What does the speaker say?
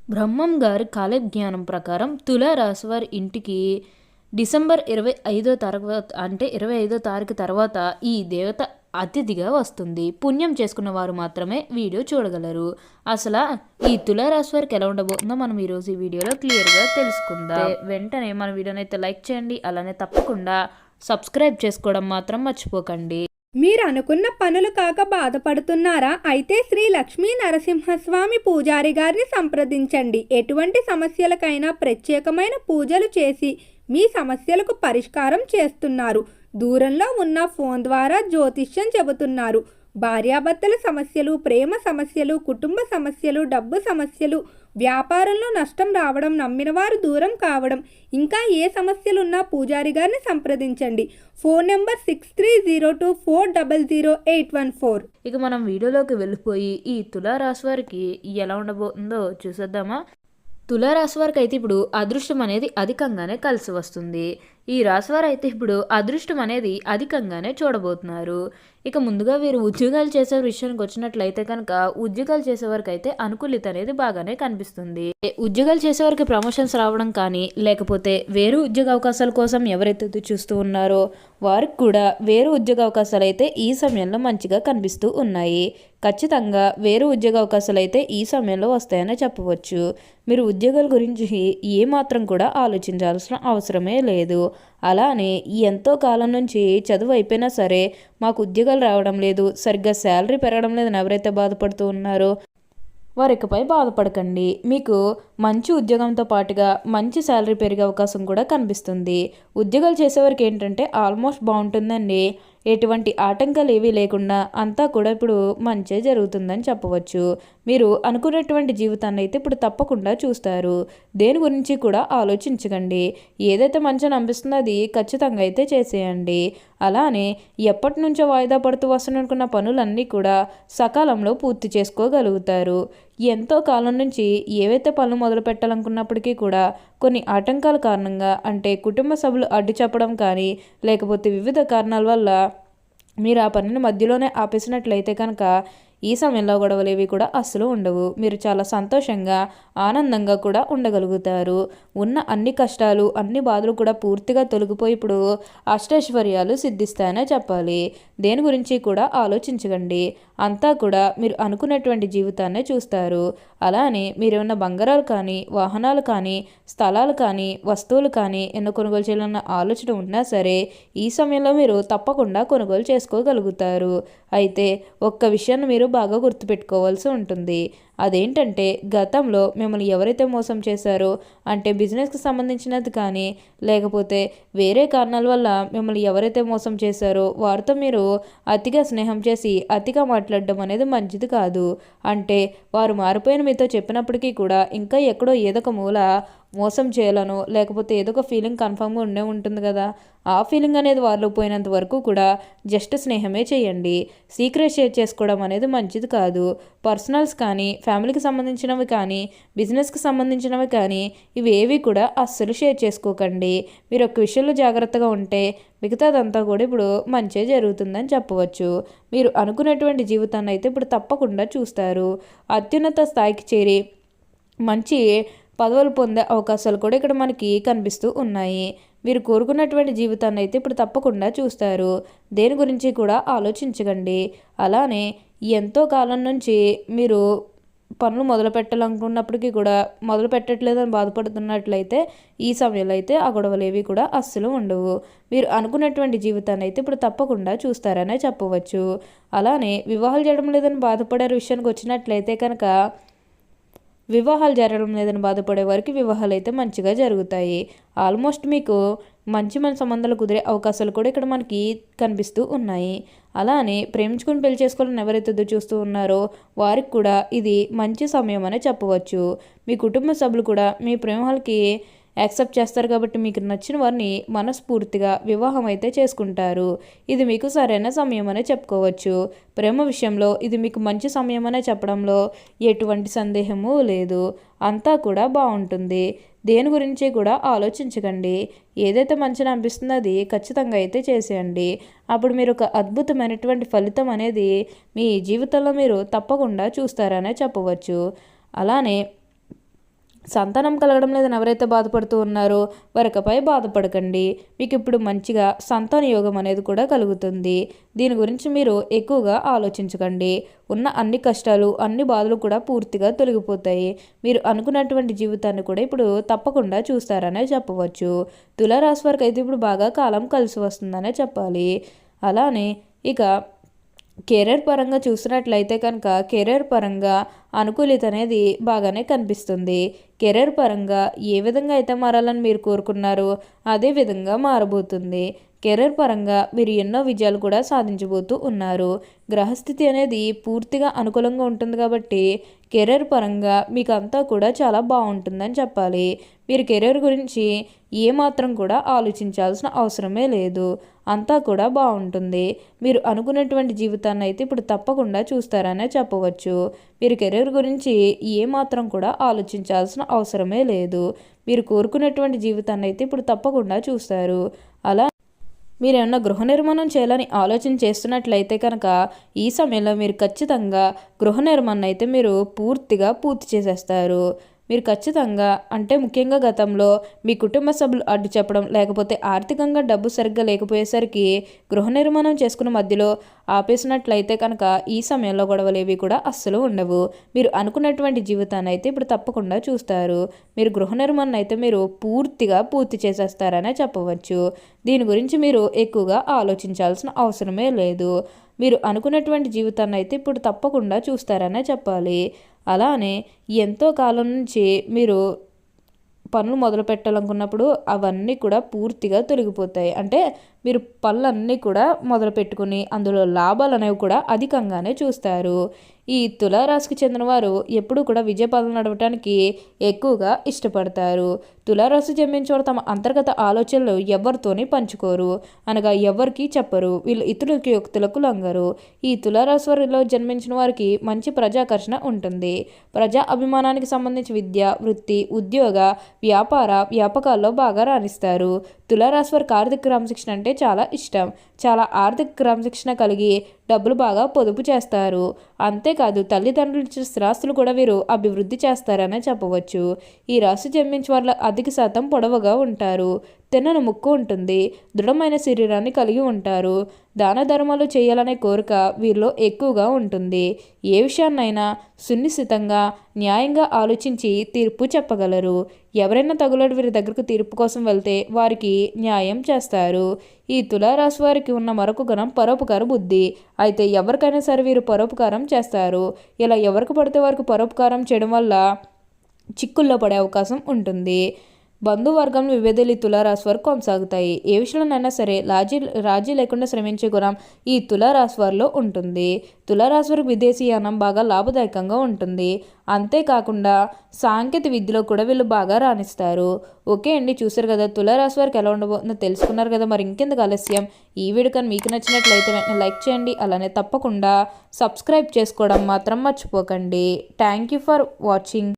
బ్రహ్మం గారి కాలజ్ఞానం ప్రకారం తులారాశి వారి ఇంటికి డిసెంబర్ 25వ తర్వాత అంటే 25వ తారీఖు తర్వాత ఈ దేవత అతిథిగా వస్తుంది. పుణ్యం చేసుకున్న వారు మాత్రమే వీడియో చూడగలరు. అసలు ఈ తులారాశి వారికి ఎలా ఉండబోతుందో మనం ఈరోజు ఈ వీడియోలో క్లియర్గా తెలుసుకుందాం. వెంటనే మన వీడియోని అయితే లైక్ చేయండి. అలానే తప్పకుండా సబ్స్క్రైబ్ చేసుకోవడం మాత్రం మర్చిపోకండి. మీరు అనుకున్న పనులు కాక బాధపడుతున్నారా? అయితే శ్రీ లక్ష్మీ నరసింహస్వామి పూజారి గారిని సంప్రదించండి. ఎటువంటి సమస్యలకైనా ప్రత్యేకమైన పూజలు చేసి మీ సమస్యలకు పరిష్కారం చేస్తున్నారు. దూరంలో ఉన్న ఫోన్ ద్వారా జ్యోతిష్యం చెబుతున్నారు. భార్యాభర్తల సమస్యలు, ప్రేమ సమస్యలు, కుటుంబ సమస్యలు, డబ్బు సమస్యలు, వ్యాపారంలో నష్టం రావడం, నమ్మిన వారు దూరం కావడం, ఇంకా ఏ సమస్యలున్నా పూజారి గారిని సంప్రదించండి. Phone number 6302400814. ఇక మనం వీడియోలోకి వెళ్ళిపోయి ఈ తులారాశి వారికి ఎలా ఉండబోతుందో చూసేద్దామా. తులారాశి వారికి అయితే ఇప్పుడు అదృష్టం అనేది అధికంగానే కలిసి వస్తుంది. ఈ రాశివారు అయితే ఇప్పుడు అదృష్టం అనేది అధికంగానే చూడబోతున్నారు. ఇక ముందుగా వీరు ఉద్యోగాలు చేసే విషయానికి వచ్చినట్లయితే కనుక ఉద్యోగాలు చేసేవారికి అయితే అనుకూలిత అనేది బాగానే కనిపిస్తుంది. ఉద్యోగాలు చేసేవారికి ప్రమోషన్స్ రావడం కానీ, లేకపోతే వేరే ఉద్యోగ అవకాశాల కోసం ఎవరైతే చూస్తూ ఉన్నారో వారికి కూడా వేరే ఉద్యోగ అవకాశాలు అయితే ఈ సమయంలో మంచిగా కనిపిస్తూ ఉన్నాయి. ఖచ్చితంగా వేరే ఉద్యోగ అవకాశాలు అయితే ఈ సమయంలో వస్తాయని చెప్పవచ్చు. మీరు ఉద్యోగాల గురించి ఏమాత్రం కూడా ఆలోచించాల్సిన అవసరమే లేదు. అలానే ఎంతో కాలం నుంచి చదువు అయిపోయినా సరే మాకు ఉద్యోగాలు రావడం లేదు, సరిగ్గా శాలరీ పెరగడం లేదని ఎవరైతే బాధపడుతూ ఉన్నారో వారికపై బాధపడకండి. మీకు మంచి ఉద్యోగంతో పాటుగా మంచి శాలరీ పెరిగే అవకాశం కూడా కనిపిస్తుంది. ఉద్యోగాలు చేసేవారికి ఏంటంటే ఆల్మోస్ట్ బాగుంటుందండి. ఎటువంటి ఆటంకాలు ఏవీ లేకుండా అంతా కూడా ఇప్పుడు మంచే జరుగుతుందని చెప్పవచ్చు. మీరు అనుకున్నటువంటి జీవితాన్ని అయితే ఇప్పుడు తప్పకుండా చూస్తారు. దేని గురించి కూడా ఆలోచించకండి. ఏదైతే మంచి అనిపిస్తుందో అది ఖచ్చితంగా అయితే చేసేయండి. అలానే ఎప్పటి నుంచో వాయిదా పడుతూ వస్తున్ననుకున్న పనులన్నీ కూడా సకాలంలో పూర్తి చేసుకోగలుగుతారు. ఎంతో కాలం నుంచి ఏవైతే పనులు మొదలు పెట్టాలనుకున్నప్పటికీ కూడా కొన్ని ఆటంకాల కారణంగా, అంటే కుటుంబ సభ్యులు అడ్డు చెప్పడం కానీ, లేకపోతే వివిధ కారణాల వల్ల మీరు ఆ పనిని మధ్యలోనే ఆపేసినట్లయితే కనుక ఈ సమయంలో గొడవలేవి కూడా అస్సలు ఉండవు. మీరు చాలా సంతోషంగా, ఆనందంగా కూడా ఉండగలుగుతారు. ఉన్న అన్ని కష్టాలు, అన్ని బాధలు కూడా పూర్తిగా తొలగిపోయి ఇప్పుడు అష్టైశ్వర్యాలు సిద్ధిస్తాయనే చెప్పాలి. దేని గురించి కూడా ఆలోచించకండి. అంతా కూడా మీరు అనుకున్నటువంటి జీవితాన్నే చూస్తారు. అలానే మీరేమన్నా బంగారాలు కానీ, వాహనాలు కానీ, స్థలాలు కానీ, వస్తువులు కానీ ఎన్నో కొనుగోలు చేయాలన్న ఆలోచన ఉన్నా సరే ఈ సమయంలో మీరు తప్పకుండా కొనుగోలు చేసుకోగలుగుతారు. అయితే ఒక్క విషయాన్ని మీరు బాగా గుర్తుపెట్టుకోవాల్సి ఉంటుంది. అదేంటంటే గతంలో మిమ్మల్ని ఎవరైతే మోసం చేశారో, అంటే బిజినెస్కి సంబంధించినది కానీ, లేకపోతే వేరే కారణాల వల్ల మిమ్మల్ని ఎవరైతే మోసం చేశారో వారితో మీరు అతిగా స్నేహం చేసి అతిగా మాట్లాడడం అనేది మంచిది కాదు. అంటే వారు మారిపోయిన మీతో చెప్పినప్పటికీ కూడా ఇంకా ఎక్కడో ఏదో ఒక మూల మోసం చేయాలనో, లేకపోతే ఏదో ఒక ఫీలింగ్ కన్ఫామ్గా ఉండే ఉంటుంది కదా. ఆ ఫీలింగ్ అనేది వాళ్ళు పోయినంత వరకు కూడా జస్ట్ స్నేహమే చేయండి. సీక్రెట్ షేర్ చేసుకోవడం అనేది మంచిది కాదు. పర్సనల్స్ కానీ, ఫ్యామిలీకి సంబంధించినవి కానీ, బిజినెస్కి సంబంధించినవి కానీ ఇవేవి కూడా అస్సలు షేర్ చేసుకోకండి. మీరు ఒక విషయంలో జాగ్రత్తగా ఉంటే మిగతాదంతా కూడా ఇప్పుడు మంచే జరుగుతుందని చెప్పవచ్చు. మీరు అనుకున్నటువంటి జీవితాన్ని అయితే ఇప్పుడు తప్పకుండా చూస్తారు. అత్యున్నత స్థాయికి చేరి మంచి పదవులు పొందే అవకాశాలు కూడా ఇక్కడ మనకి కనిపిస్తూ ఉన్నాయి. మీరు కోరుకున్నటువంటి జీవితాన్ని అయితే ఇప్పుడు తప్పకుండా చూస్తారు. దేని గురించి కూడా ఆలోచించకండి. అలానే ఎంతో కాలం నుంచి మీరు పనులు మొదలు పెట్టాలనుకున్నప్పటికీ కూడా మొదలు పెట్టట్లేదని బాధపడుతున్నట్లయితే ఈ సమయంలో అయితే ఆ గొడవలేవి కూడా అస్సలు ఉండవు. మీరు అనుకున్నటువంటి జీవితాన్ని అయితే ఇప్పుడు తప్పకుండా చూస్తారనే చెప్పవచ్చు. అలానే వివాహాలు చేయడం లేదని బాధపడే విషయానికి వచ్చినట్లయితే కనుక వివాహాలు జరగడం లేదని బాధపడే వారికి వివాహాలు అయితే మంచిగా జరుగుతాయి. ఆల్మోస్ట్ మీకు మంచి సంబంధాలు కుదిరే అవకాశాలు కూడా ఇక్కడ మనకి కనిపిస్తూ ఉన్నాయి. అలానే ప్రేమించుకుని పెళ్లి చేసుకోవాలని ఎవరైతే చూస్తూ ఉన్నారో వారికి కూడా ఇది మంచి సమయం అనే చెప్పవచ్చు. మీ కుటుంబ సభ్యులు కూడా మీ ప్రేమలకి యాక్సెప్ట్ చేస్తారు కాబట్టి మీకు నచ్చిన వారిని మనస్ఫూర్తిగా వివాహం అయితే చేసుకుంటారు. ఇది మీకు సరైన సమయం అనే చెప్పుకోవచ్చు. ప్రేమ విషయంలో ఇది మీకు మంచి సమయం అనే చెప్పడంలో ఎటువంటి సందేహము లేదు. అంతా కూడా బాగుంటుంది. దేని గురించి కూడా ఆలోచించకండి. ఏదైతే మంచిగా అనిపిస్తుందో అది ఖచ్చితంగా అయితే చేసేయండి. అప్పుడు మీరు ఒక అద్భుతమైనటువంటి ఫలితం అనేది మీ జీవితంలో మీరు తప్పకుండా చూస్తారనే చెప్పవచ్చు. అలానే సంతానం కలగడం లేదని ఎవరైతే బాధపడుతూ ఉన్నారో వారికపై బాధపడకండి. మీకు ఇప్పుడు మంచిగా సంతాన యోగం అనేది కూడా కలుగుతుంది. దీని గురించి మీరు ఎక్కువగా ఆలోచించకండి. ఉన్న అన్ని కష్టాలు అన్ని బాధలు కూడా పూర్తిగా తొలగిపోతాయి. మీరు అనుకున్నటువంటి జీవితాన్ని కూడా ఇప్పుడు తప్పకుండా చూస్తారనే చెప్పవచ్చు. తులారాశి వారికి అయితే ఇప్పుడు బాగా కాలం కలిసి వస్తుందనే చెప్పాలి. అలానే ఇక కెరీర్ పరంగా చూసినట్లయితే కనుక కెరీర్ పరంగా అనుకూలిత అనేది బాగానే కనిపిస్తుంది. కెరీర్ పరంగా ఏ విధంగా అయితే మారాలని మీరు కోరుకున్నారో అదే విధంగా మారబోతుంది. కెరీర్ పరంగా మీరు ఎన్నో విజయాలు కూడా సాధించబోతూ ఉన్నారు. గ్రహస్థితి అనేది పూర్తిగా అనుకూలంగా ఉంటుంది కాబట్టి కెరీర్ పరంగా మీకు అంతా కూడా చాలా బాగుంటుందని చెప్పాలి. మీరు కెరీర్ గురించి ఏమాత్రం కూడా ఆలోచించాల్సిన అవసరమే లేదు. అంతా కూడా బాగుంటుంది. మీరు అనుకున్నటువంటి జీవితాన్ని అయితే ఇప్పుడు తప్పకుండా చూస్తారనే చెప్పవచ్చు. మీరు కెరీర్ గురించి ఏమాత్రం కూడా ఆలోచించాల్సిన అవసరమే లేదు. మీరు కోరుకున్నటువంటి జీవితాన్ని అయితే ఇప్పుడు తప్పకుండా చూస్తారు. అలా మీరు ఏమన్నా గృహ నిర్మాణం చేయాలని ఆలోచన చేస్తున్నట్లయితే కనుక ఈ సమయంలో మీరు ఖచ్చితంగా గృహ నిర్మాణం అయితే మీరు పూర్తి చేసేస్తారు. మీరు ఖచ్చితంగా అంటే ముఖ్యంగా గతంలో మీ కుటుంబ సభ్యులు అడ్డు చెప్పడం లేకపోతే ఆర్థికంగా డబ్బు సరిగ్గా లేకపోయేసరికి గృహ నిర్మాణం చేసుకున్న మధ్యలో ఆపేసినట్లయితే కనుక ఈ సమయంలో గొడవలేవి కూడా అస్సలు ఉండవు. మీరు అనుకున్నటువంటి జీవితాన్ని అయితే ఇప్పుడు తప్పకుండా చూస్తారు. మీరు గృహ నిర్మాణం అయితే మీరు పూర్తి చేసేస్తారనే చెప్పవచ్చు. దీని గురించి మీరు ఎక్కువగా ఆలోచించాల్సిన అవసరమే లేదు. మీరు అనుకున్నటువంటి జీవితాన్ని అయితే ఇప్పుడు తప్పకుండా చూస్తారనే చెప్పాలి. అలానే ఎంతో కాలం నుంచి మీరు పనులు మొదలు పెట్టాలనుకున్నప్పుడు అవన్నీ కూడా పూర్తిగా తొలగిపోతాయి. అంటే మీరు పనులన్నీ కూడా మొదలు పెట్టుకుని అందులో లాభాలు అనేవి కూడా అధికంగానే చూస్తారు. ఈ తులారాశికి చెందిన వారు ఎప్పుడూ కూడా విజయపథం నడవటానికి ఎక్కువగా ఇష్టపడతారు. తులారాశి జన్మించేవారు తమ అంతర్గత ఆలోచనలు ఎవరితోని పంచుకోరు, అనగా ఎవరికి చెప్పరు. వీళ్ళు ఇతరులకి యుక్తులకు లొంగరు. ఈ తులారాశి వారిలో జన్మించిన వారికి మంచి ప్రజాకర్షణ ఉంటుంది. ప్రజా అభిమానానికి సంబంధించి విద్య, వృత్తి, ఉద్యోగ, వ్యాపార వ్యాపకాల్లో బాగా రాణిస్తారు. తులారాశి వారికి ఆర్థిక క్రమశిక్షణ అంటే చాలా ఇష్టం. చాలా ఆర్థిక క్రమశిక్షణ కలిగి డబ్బులు బాగా పొదుపు చేస్తారు. అంతేకాదు తల్లిదండ్రులు ఇచ్చిన స్థిరాస్తులు కూడా వీరు అభివృద్ధి చేస్తారనే చెప్పవచ్చు. ఈ రాశి జన్మించే వాళ్ళ అధిక శాతం పొడవుగా ఉంటారు. తిన్నని ముక్కు ఉంటుంది. దృఢమైన శరీరాన్ని కలిగి ఉంటారు. దాన ధర్మాలు చేయాలనే కోరిక వీరిలో ఎక్కువగా ఉంటుంది. ఏ విషయాన్నైనా సునిశ్చితంగా న్యాయంగా ఆలోచించి తీర్పు చెప్పగలరు. ఎవరైనా తగులడు వీరి దగ్గరకు తీర్పు కోసం వెళ్తే వారికి న్యాయం చేస్తారు. ఈ తులారాశి వారికి ఉన్న మరొక గుణం పరోపకార బుద్ధి. అయితే ఎవరికైనా సరే వీరు పరోపకారం చేస్తారు. ఇలా ఎవరికి పడితే వారికి పరోపకారం చేయడం వల్ల చిక్కుల్లో పడే అవకాశం ఉంటుంది. బంధువర్గంలో విభేదాలు ఈ తులారాశి వారికి కొనసాగుతాయి. ఏ విషయంలోనైనా సరే రాజీ లేకుండా శ్రమించే గుణం ఈ తులారాశి వారిలో ఉంటుంది. తులారాశి వారికి విదేశీయానం బాగా లాభదాయకంగా ఉంటుంది. అంతేకాకుండా సాంకేతిక విద్యలో కూడా వీళ్ళు బాగా రాణిస్తారు. ఓకే అండి, చూసారు కదా తులారాశి వారికి ఎలా ఉండబోతుందో తెలుసుకున్నారు కదా. మరి ఇంకెందుకు ఆలస్యం, ఈ వీడియో కానీ మీకు నచ్చినట్లయితే వెంటనే లైక్ చేయండి. అలానే తప్పకుండా సబ్స్క్రైబ్ చేసుకోవడం మాత్రం మర్చిపోకండి. Thank you for watching.